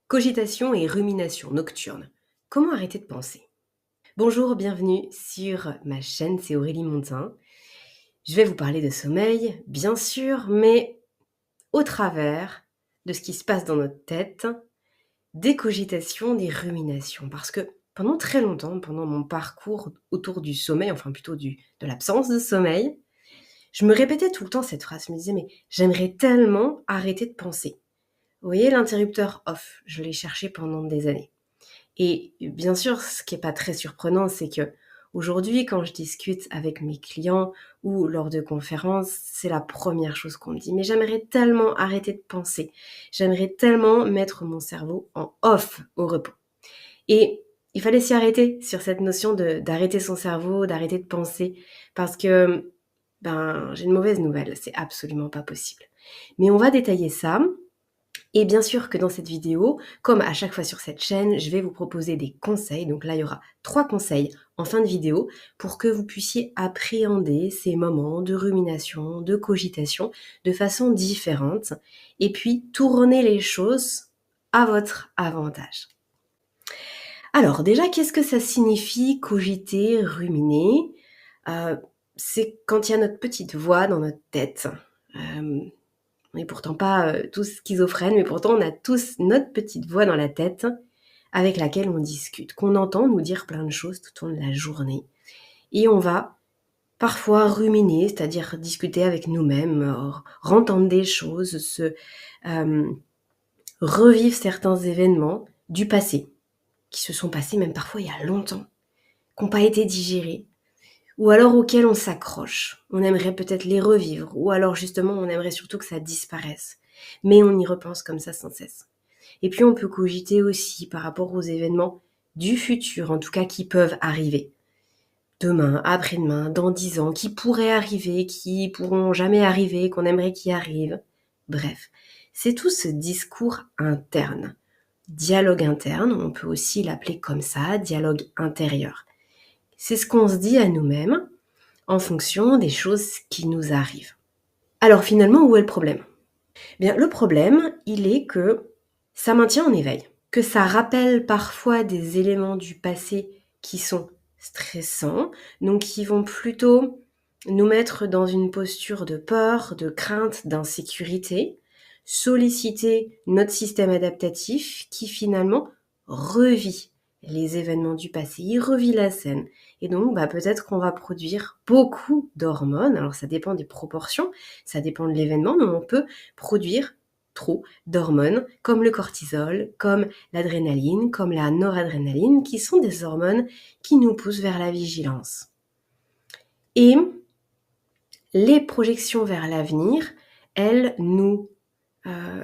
Cogitation et rumination nocturne. Comment arrêter de penser? Bonjour, bienvenue sur ma chaîne, c'est Aurélie Montin. Je vais vous parler de sommeil, bien sûr, mais au travers de ce qui se passe dans notre tête, des cogitations, des ruminations. Parce que pendant très longtemps, pendant mon parcours autour du sommeil, enfin plutôt de l'absence de sommeil, je me répétais tout le temps cette phrase. Je me disais, mais j'aimerais tellement arrêter de penser. Vous voyez, l'interrupteur off, je l'ai cherché pendant des années. Et bien sûr, ce qui est pas très surprenant, c'est qu'aujourd'hui, quand je discute avec mes clients ou lors de conférences, c'est la première chose qu'on me dit: «Mais j'aimerais tellement arrêter de penser. J'aimerais tellement mettre mon cerveau en off, au repos» et il fallait s'y arrêter sur cette notion d'arrêter son cerveau, d'arrêter de penser parce que, j'ai une mauvaise nouvelle, c'est absolument pas possible. Mais on va détailler ça et bien sûr que dans cette vidéo, comme à chaque fois sur cette chaîne, je vais vous proposer des conseils. Donc là, il y aura 3 conseils en fin de vidéo pour que vous puissiez appréhender ces moments de rumination, de cogitation de façon différente et puis tourner les choses à votre avantage. Alors déjà, qu'est-ce que ça signifie cogiter, ruminer? Heu, c'est quand il y a notre petite voix dans notre tête. Hem On n'est pourtant pas, tous schizophrènes, mais pourtant on a tous notre petite voix dans la tête avec laquelle on discute, qu'on entend nous dire plein de choses tout au long de la journée et on va parfois ruminer, c'est-à-dire discuter avec nous-mêmes, rentendre des choses, hem, revivre certains événements du passé, qui se sont passés même parfois il y a longtemps, qui n'ont pas été digérés ou alors auxquels on s'accroche. On aimerait peut-être les revivre ou alors justement on aimerait surtout que ça disparaisse. Mais on y repense comme ça sans cesse. Et puis on peut cogiter aussi par rapport aux événements du futur, en tout cas qui peuvent arriver. Demain, après-demain, dans 10 ans, qui pourraient arriver, qui pourront jamais arriver, qu'on aimerait qu'ils arrivent. Bref, c'est tout ce discours interne. Dialogue interne, on peut aussi l'appeler comme ça, dialogue intérieur. C'est ce qu'on se dit à nous-mêmes en fonction des choses qui nous arrivent. Alors finalement, où est le problème? Bien, le problème, il est que ça maintient en éveil, que ça rappelle parfois des éléments du passé qui sont stressants, donc qui vont plutôt nous mettre dans une posture de peur, de crainte, d'insécurité, solliciter notre système adaptatif qui finalement revit les événements du passé, il revit la scène. Et donc, peut-être qu'on va produire beaucoup d'hormones. Alors, ça dépend des proportions, ça dépend de l'événement, mais on peut produire trop d'hormones comme le cortisol, comme l'adrénaline, comme la noradrénaline, qui sont des hormones qui nous poussent vers la vigilance. Et les projections vers l'avenir, elles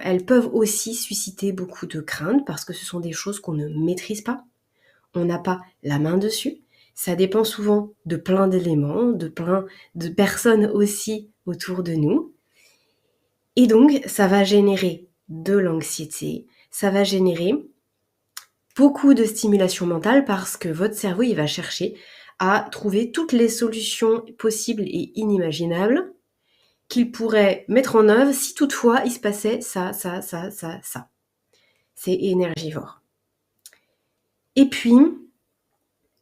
elles peuvent aussi susciter beaucoup de crainte parce que ce sont des choses qu'on ne maîtrise pas. On n'a pas la main dessus. Ça dépend souvent de plein d'éléments, de plein de personnes aussi autour de nous. Et donc, ça va générer de l'anxiété, ça va générer beaucoup de stimulation mentale parce que votre cerveau, il va chercher à trouver toutes les solutions possibles et inimaginables qu'il pourrait mettre en œuvre si toutefois il se passait ça, ça, ça, ça, ça. C'est énergivore. Et puis,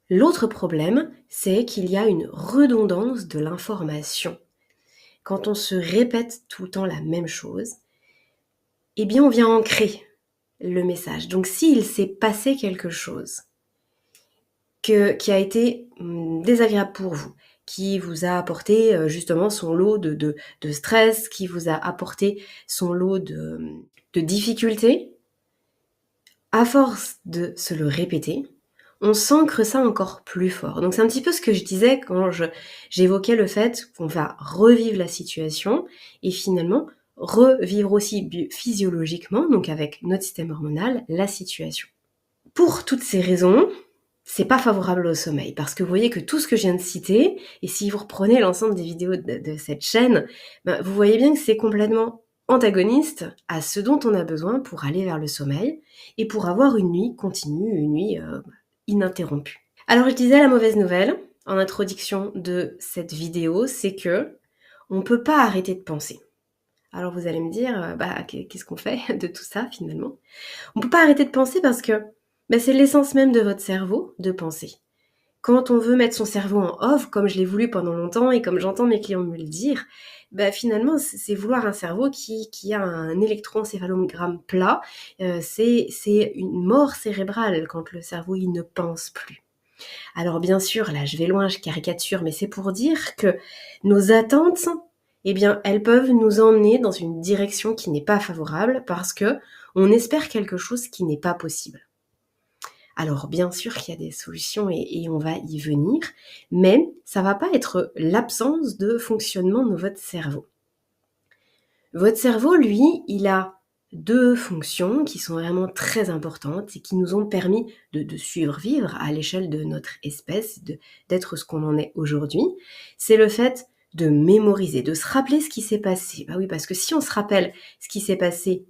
l'autre problème, c'est qu'il y a une redondance de l'information. Quand on se répète tout le temps la même chose, eh bien on vient ancrer le message. Donc s'il s'est passé quelque chose qui a été désagréable pour vous, qui vous a apporté justement son lot de stress, qui vous a apporté son lot de difficultés, à force de se le répéter, on s'ancre ça encore plus fort. Donc c'est un petit peu ce que je disais quand j'évoquais le fait qu'on va revivre la situation et finalement revivre aussi physiologiquement, donc avec notre système hormonal, la situation. Pour toutes ces raisons, c'est pas favorable au sommeil parce que vous voyez que tout ce que je viens de citer, et si vous reprenez l'ensemble des vidéos de cette chaîne, vous voyez bien que c'est complètement antagoniste à ce dont on a besoin pour aller vers le sommeil et pour avoir une nuit continue, une nuit ininterrompue. Alors je disais la mauvaise nouvelle en introduction de cette vidéo, c'est que on peut pas arrêter de penser. Alors vous allez me dire, qu'est-ce qu'on fait de tout ça finalement? On peut pas arrêter de penser parce que, c'est l'essence même de votre cerveau de penser. Quand on veut mettre son cerveau en off, comme je l'ai voulu pendant longtemps et comme j'entends mes clients me le dire, finalement c'est vouloir un cerveau qui a un électroencéphalogramme plat, c'est une mort cérébrale quand le cerveau il ne pense plus. Alors bien sûr, là je vais loin, je caricature, mais c'est pour dire que nos attentes, elles peuvent nous emmener dans une direction qui n'est pas favorable parce que on espère quelque chose qui n'est pas possible. Alors bien sûr qu'il y a des solutions et on va y venir, mais ça va pas être l'absence de fonctionnement de votre cerveau. Votre cerveau, lui, il a 2 fonctions qui sont vraiment très importantes et qui nous ont permis de survivre à l'échelle de notre espèce, d'être ce qu'on en est aujourd'hui. C'est le fait de mémoriser, de se rappeler ce qui s'est passé. Oui, parce que si on se rappelle ce qui s'est passé,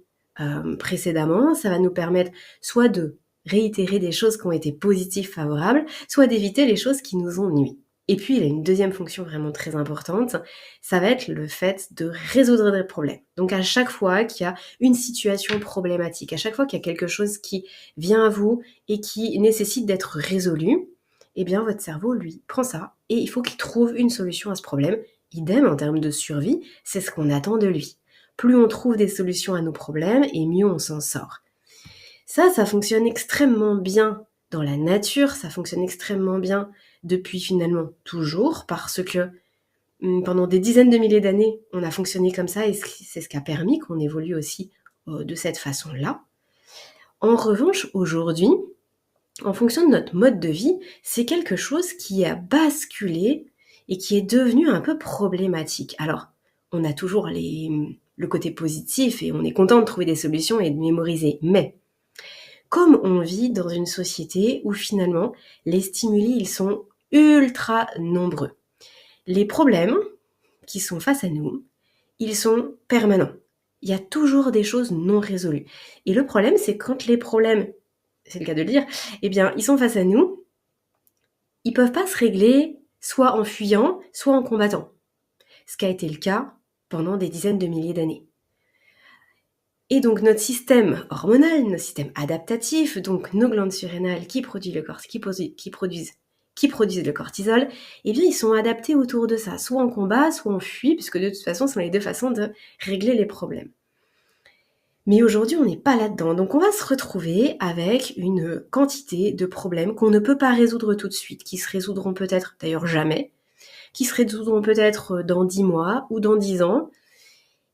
précédemment, ça va nous permettre soit de réitérer des choses qui ont été positives, favorables, soit d'éviter les choses qui nous ont nui. Et puis, il a une deuxième fonction vraiment très importante, ça va être le fait de résoudre des problèmes. Donc à chaque fois qu'il y a une situation problématique, à chaque fois qu'il y a quelque chose qui vient à vous et qui nécessite d'être résolu, votre cerveau, lui, prend ça et il faut qu'il trouve une solution à ce problème. Idem en termes de survie, c'est ce qu'on attend de lui. Plus on trouve des solutions à nos problèmes et mieux on s'en sort. Ça fonctionne extrêmement bien dans la nature, ça fonctionne extrêmement bien depuis finalement toujours parce que pendant des dizaines de milliers d'années, on a fonctionné comme ça et c'est ce qui a permis qu'on évolue aussi de cette façon-là. En revanche, aujourd'hui, en fonction de notre mode de vie, c'est quelque chose qui a basculé et qui est devenu un peu problématique. Alors, on a toujours le côté positif et on est content de trouver des solutions et de mémoriser, mais comme on vit dans une société où finalement les stimuli ils sont ultra nombreux, les problèmes qui sont face à nous, ils sont permanents. Il y a toujours des choses non résolues. Et le problème, c'est quand les problèmes, c'est le cas de le dire, ils sont face à nous, ils peuvent pas se régler soit en fuyant, soit en combattant. Ce qui a été le cas pendant des dizaines de milliers d'années. Et donc notre système hormonal, notre système adaptatif, donc nos glandes surrénales qui produisent le cortisol, ils sont adaptés autour de ça, soit en combat, soit en fuit, puisque de toute façon, ce sont les deux façons de régler les problèmes. Mais aujourd'hui, on n'est pas là-dedans, donc on va se retrouver avec une quantité de problèmes qu'on ne peut pas résoudre tout de suite, qui se résoudront peut-être, d'ailleurs jamais, qui se résoudront peut-être dans 10 mois ou dans 10 ans,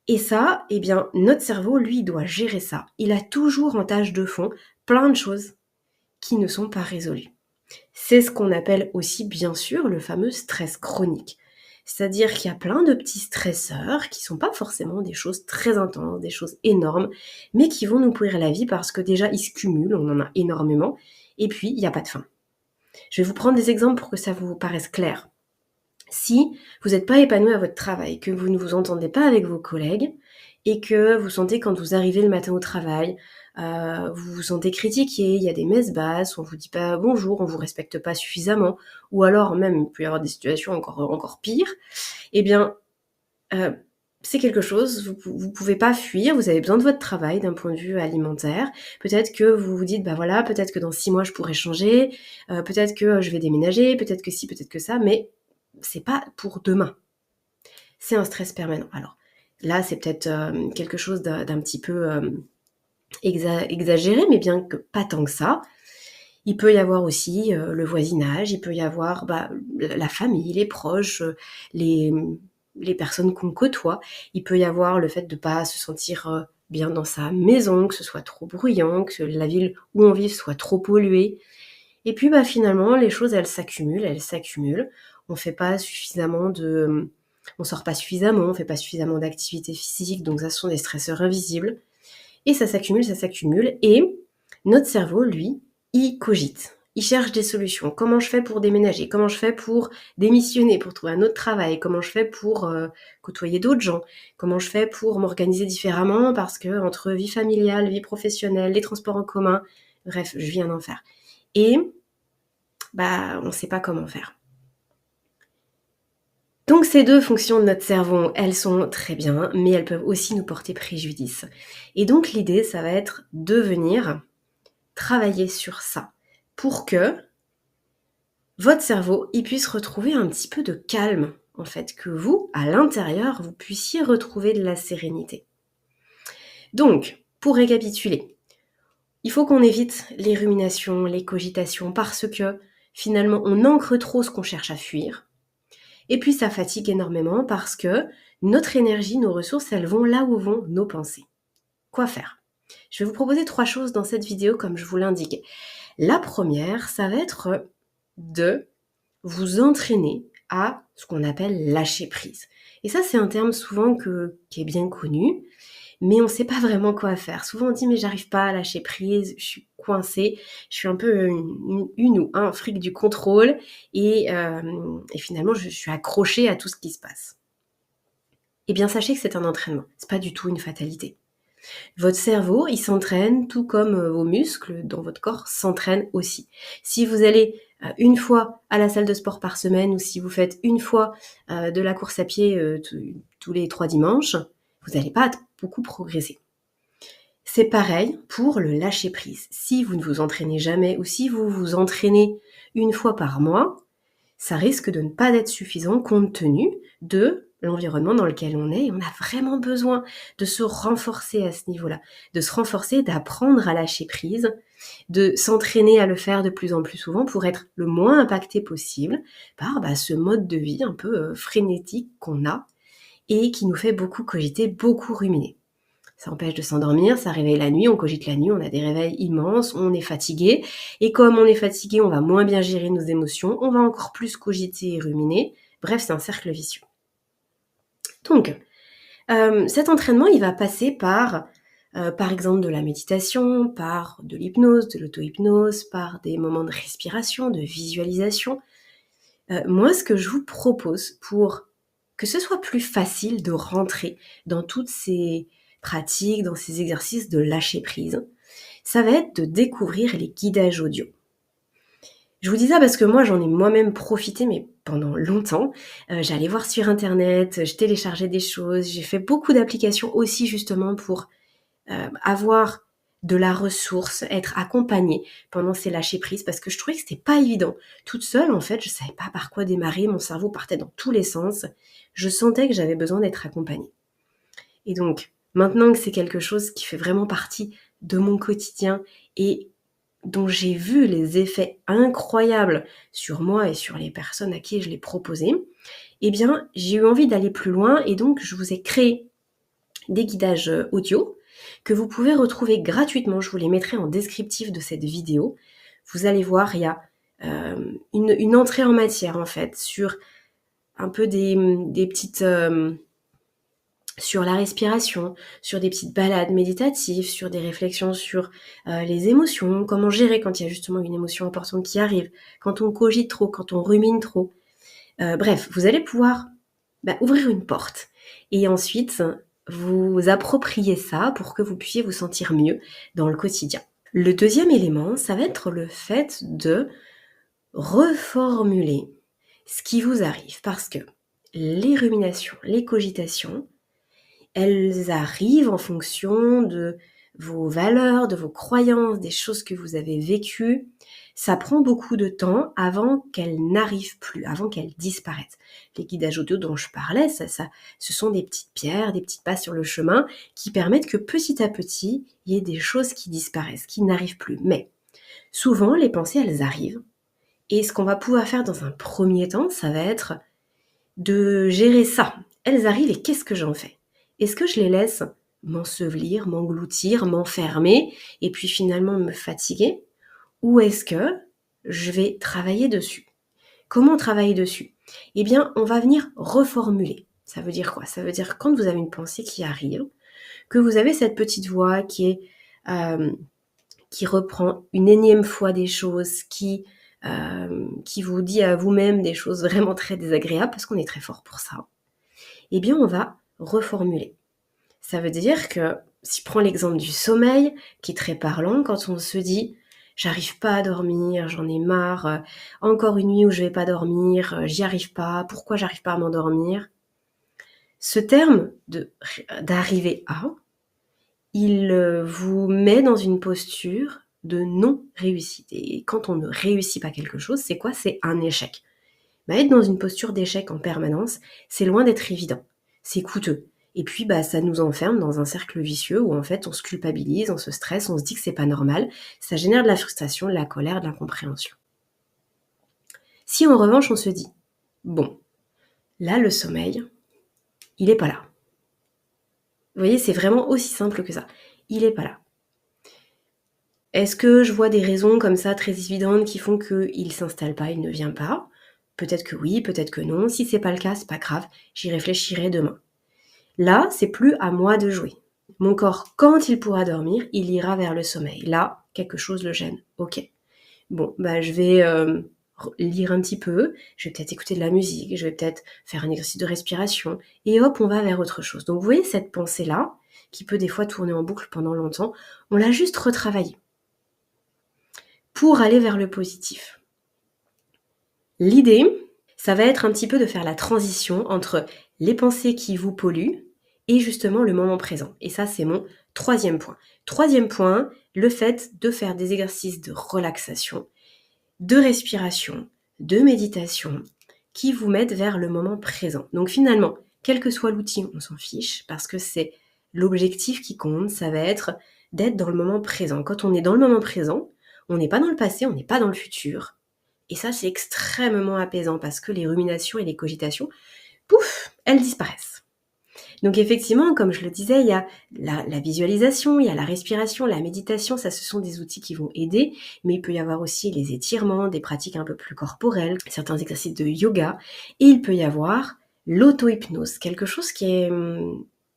et ça, notre cerveau, lui, doit gérer ça. Il a toujours en tâche de fond plein de choses qui ne sont pas résolues. C'est ce qu'on appelle aussi, bien sûr, le fameux stress chronique. C'est-à-dire qu'il y a plein de petits stresseurs qui sont pas forcément des choses très intenses, des choses énormes, mais qui vont nous pourrir la vie parce que déjà, ils se cumulent, on en a énormément, et puis, il n'y a pas de fin. Je vais vous prendre des exemples pour que ça vous paraisse clair. Si vous n'êtes pas épanoui à votre travail, que vous ne vous entendez pas avec vos collègues et que vous sentez quand vous arrivez le matin au travail, vous vous sentez critiqué, il y a des messes basses, on vous dit pas bonjour, on vous respecte pas suffisamment, ou alors même il peut y avoir des situations encore pires, c'est quelque chose, vous pouvez pas fuir, vous avez besoin de votre travail d'un point de vue alimentaire. Peut-être que vous vous dites, peut-être que dans 6 mois je pourrais changer, peut-être que je vais déménager, peut-être que ci, peut-être que ça, mais c'est pas pour demain. C'est un stress permanent. Alors là, c'est peut-être quelque chose d'un petit peu exagéré, mais bien que pas tant que ça. Il peut y avoir aussi le voisinage, il peut y avoir la famille, les proches, les personnes qu'on côtoie. Il peut y avoir le fait de pas se sentir bien dans sa maison, que ce soit trop bruyant, que la ville où on vit soit trop polluée. Et puis finalement, les choses, elles s'accumulent. On fait pas suffisamment on sort pas suffisamment, on fait pas suffisamment d'activité physique, donc ça ce sont des stresseurs invisibles. Et ça s'accumule, et notre cerveau, lui, il cogite. Il cherche des solutions. Comment je fais pour déménager? Comment je fais pour démissionner, pour trouver un autre travail? Comment je fais pour côtoyer d'autres gens? Comment je fais pour m'organiser différemment? Parce que entre vie familiale, vie professionnelle, les transports en commun, bref, je viens d'en faire. Et on ne sait pas comment faire. Donc ces 2 fonctions de notre cerveau, elles sont très bien, mais elles peuvent aussi nous porter préjudice. Et donc l'idée, ça va être de venir travailler sur ça pour que votre cerveau, il puisse retrouver un petit peu de calme, en fait, que vous, à l'intérieur, vous puissiez retrouver de la sérénité. Donc, pour récapituler, il faut qu'on évite les ruminations, les cogitations, parce que finalement, on ancre trop ce qu'on cherche à fuir. Et puis, ça fatigue énormément parce que notre énergie, nos ressources, elles vont là où vont nos pensées. Quoi faire? Je vais vous proposer 3 choses dans cette vidéo, comme je vous l'indiquais. La première, ça va être de vous entraîner à ce qu'on appelle lâcher prise. Et ça, c'est un terme souvent qui est bien connu, mais on ne sait pas vraiment quoi faire. Souvent, on dit mais j'arrive pas à lâcher prise, je suis coincée, je suis un peu une ou un fric du contrôle, et finalement, je suis accrochée à tout ce qui se passe. Eh bien, sachez que c'est un entraînement, c'est pas du tout une fatalité. Votre cerveau, il s'entraîne tout comme vos muscles dans votre corps s'entraînent aussi. Si vous allez une fois à la salle de sport par semaine, ou si vous faites une fois de la course à pied tous les 3 dimanches, vous n'allez pas beaucoup progresser. C'est pareil pour le lâcher prise. Si vous ne vous entraînez jamais, ou si vous vous entraînez une fois par mois, ça risque de ne pas être suffisant compte tenu de l'environnement dans lequel on est, et on a vraiment besoin de se renforcer à ce niveau-là, de se renforcer, d'apprendre à lâcher prise, de s'entraîner à le faire de plus en plus souvent pour être le moins impacté possible par ce mode de vie un peu frénétique qu'on a et qui nous fait beaucoup cogiter, beaucoup ruminer. Ça empêche de s'endormir, ça réveille la nuit, on cogite la nuit, on a des réveils immenses, on est fatigué. Et comme on est fatigué, on va moins bien gérer nos émotions, on va encore plus cogiter et ruminer. Bref, c'est un cercle vicieux. Donc, cet entraînement, il va passer par exemple de la méditation, par de l'hypnose, de l'auto-hypnose, par des moments de respiration, de visualisation. Moi, ce que je vous propose pour que ce soit plus facile de rentrer dans toutes ces pratiques, dans ces exercices de lâcher prise, ça va être de découvrir les guidages audio. Je vous dis ça parce que moi, j'en ai moi-même profité, mais pendant longtemps. J'allais voir sur internet, je téléchargeais des choses, j'ai fait beaucoup d'applications aussi justement pour avoir de la ressource, être accompagnée pendant ces lâcher prises, parce que je trouvais que c'était pas évident. Toute seule, en fait, je savais pas par quoi démarrer, mon cerveau partait dans tous les sens. Je sentais que j'avais besoin d'être accompagnée. Et donc, maintenant que c'est quelque chose qui fait vraiment partie de mon quotidien et dont j'ai vu les effets incroyables sur moi et sur les personnes à qui je l'ai proposé, eh bien, j'ai eu envie d'aller plus loin, et donc je vous ai créé des guidages audio que vous pouvez retrouver gratuitement. Je vous les mettrai en descriptif de cette vidéo. Vous allez voir, il y a une entrée en matière en fait sur un peu des petites... sur la respiration, sur des petites balades méditatives, sur des réflexions sur les émotions, comment gérer quand il y a justement une émotion importante qui arrive, quand on cogite trop, quand on rumine trop. Bref, vous allez pouvoir ouvrir une porte et ensuite vous approprier ça pour que vous puissiez vous sentir mieux dans le quotidien. Le deuxième élément, ça va être le fait de reformuler ce qui vous arrive, parce que les ruminations, les cogitations, elles arrivent en fonction de vos valeurs, de vos croyances, des choses que vous avez vécues. Ça prend beaucoup de temps avant qu'elles n'arrivent plus, avant qu'elles disparaissent. Les guidages audio dont je parlais, ce sont des petites pierres, des petites passes sur le chemin qui permettent que petit à petit, il y ait des choses qui disparaissent, qui n'arrivent plus. Mais souvent, les pensées, elles arrivent. Et ce qu'on va pouvoir faire dans un premier temps, ça va être de gérer ça. Elles arrivent et qu'est-ce que j'en fais ? Est-ce que je les laisse m'ensevelir, m'engloutir, m'enfermer et puis finalement me fatiguer ? Ou est-ce que je vais travailler dessus ? Comment travailler dessus ? Eh bien, on va venir reformuler. Ça veut dire quoi ? Ça veut dire que quand vous avez une pensée qui arrive, que vous avez cette petite voix qui reprend une énième fois des choses, qui vous dit à vous-même des choses vraiment très désagréables, parce qu'on est très fort pour ça, eh bien on va reformuler. Ça veut dire que, si je prends l'exemple du sommeil, qui est très parlant, quand on se dit j'arrive pas à dormir, j'en ai marre, encore une nuit où je vais pas dormir, j'y arrive pas, pourquoi j'arrive pas à m'endormir? Ce terme d'arriver à, il vous met dans une posture de non-réussite. Et quand on ne réussit pas quelque chose, c'est quoi? C'est un échec. Être dans une posture d'échec en permanence, c'est loin d'être évident. C'est coûteux. Et puis, ça nous enferme dans un cercle vicieux où en fait, on se culpabilise, on se stresse, on se dit que c'est pas normal. Ça génère de la frustration, de la colère, de l'incompréhension. Si en revanche, on se dit, bon, là, le sommeil, il est pas là. Vous voyez, c'est vraiment aussi simple que ça. Il est pas là. Est-ce que je vois des raisons comme ça très évidentes qui font qu'il ne s'installe pas, il ne vient pas? Peut-être que oui, peut-être que non. Si c'est pas le cas, c'est pas grave, j'y réfléchirai demain. Là, c'est plus à moi de jouer. Mon corps, quand il pourra dormir, il ira vers le sommeil. Là, quelque chose le gêne. Ok. Bon, je vais lire un petit peu, je vais peut-être écouter de la musique, je vais peut-être faire un exercice de respiration, et hop, on va vers autre chose. Donc vous voyez cette pensée-là, qui peut des fois tourner en boucle pendant longtemps, on l'a juste retravaillée pour aller vers le positif. L'idée, ça va être un petit peu de faire la transition entre les pensées qui vous polluent et justement le moment présent. Et ça, c'est mon troisième point. Troisième point, le fait de faire des exercices de relaxation, de respiration, de méditation qui vous mettent vers le moment présent. Donc finalement, quel que soit l'outil, on s'en fiche parce que c'est l'objectif qui compte, ça va être d'être dans le moment présent. Quand on est dans le moment présent, on n'est pas dans le passé, on n'est pas dans le futur. Et ça, c'est extrêmement apaisant parce que les ruminations et les cogitations, pouf, elles disparaissent. Donc effectivement, comme je le disais, il y a la visualisation, il y a la respiration, la méditation, ça ce sont des outils qui vont aider, mais il peut y avoir aussi les étirements, des pratiques un peu plus corporelles, certains exercices de yoga, et il peut y avoir l'auto-hypnose, quelque chose qui est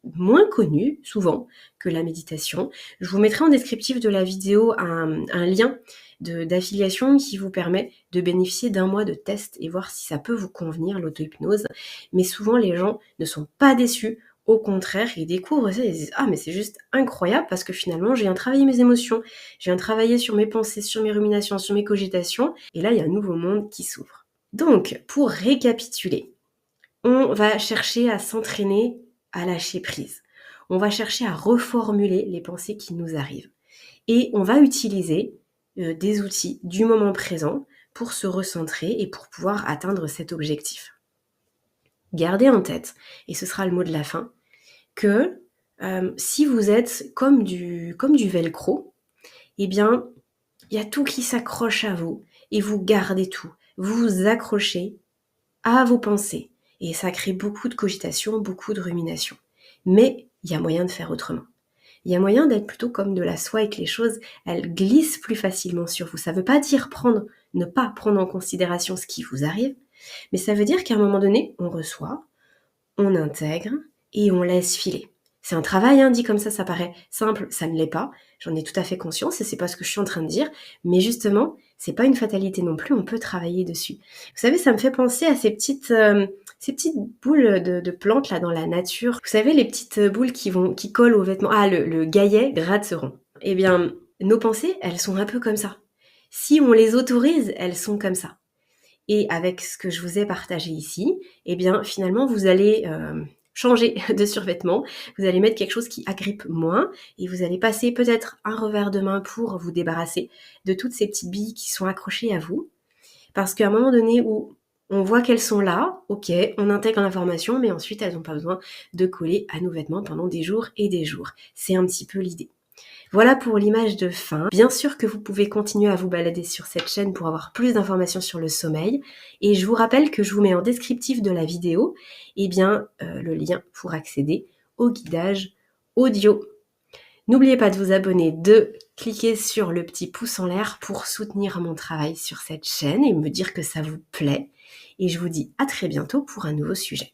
moins connu souvent que la méditation. Je vous mettrai en descriptif de la vidéo un lien d'affiliation qui vous permet de bénéficier d'un mois de test et voir si ça peut vous convenir, l'auto-hypnose. Mais souvent, les gens ne sont pas déçus. Au contraire, ils découvrent ça et ils disent « Ah, mais c'est juste incroyable parce que finalement, j'ai viens travailler mes émotions, j'ai viens travailler sur mes pensées, sur mes ruminations, sur mes cogitations. Et là, il y a un nouveau monde qui s'ouvre. » Donc, pour récapituler, on va chercher à s'entraîner à lâcher prise. On va chercher à reformuler les pensées qui nous arrivent. Et on va utiliser des outils du moment présent pour se recentrer et pour pouvoir atteindre cet objectif. Gardez en tête, et ce sera le mot de la fin, que si vous êtes comme du velcro, eh bien, il y a tout qui s'accroche à vous et vous gardez tout. Vous vous accrochez à vos pensées et ça crée beaucoup de cogitation, beaucoup de rumination. Mais il y a moyen de faire autrement. Il y a moyen d'être plutôt comme de la soie et que les choses, elles glissent plus facilement sur vous. Ça ne veut pas dire ne pas prendre en considération ce qui vous arrive, mais ça veut dire qu'à un moment donné, on reçoit, on intègre et on laisse filer. C'est un travail, dit comme ça paraît simple, ça ne l'est pas. J'en ai tout à fait conscience et c'est pas ce que je suis en train de dire. Mais justement, c'est pas une fatalité non plus, on peut travailler dessus. Vous savez, ça me fait penser à ces petites boules de plantes là dans la nature. Vous savez, les petites boules qui collent aux vêtements. Ah, le gaillet gratteron. Eh bien, nos pensées, elles sont un peu comme ça. Si on les autorise, elles sont comme ça. Et avec ce que je vous ai partagé ici, eh bien, finalement, vous allez changer de survêtement, vous allez mettre quelque chose qui agrippe moins et vous allez passer peut-être un revers de main pour vous débarrasser de toutes ces petites billes qui sont accrochées à vous. Parce qu'à un moment donné où on voit qu'elles sont là, ok, on intègre l'information, mais ensuite elles n'ont pas besoin de coller à nos vêtements pendant des jours et des jours. C'est un petit peu l'idée. Voilà pour l'image de fin. Bien sûr que vous pouvez continuer à vous balader sur cette chaîne pour avoir plus d'informations sur le sommeil. Et je vous rappelle que je vous mets en descriptif de la vidéo le lien pour accéder au guidage audio. N'oubliez pas de vous abonner, de cliquer sur le petit pouce en l'air pour soutenir mon travail sur cette chaîne et me dire que ça vous plaît. Et je vous dis à très bientôt pour un nouveau sujet.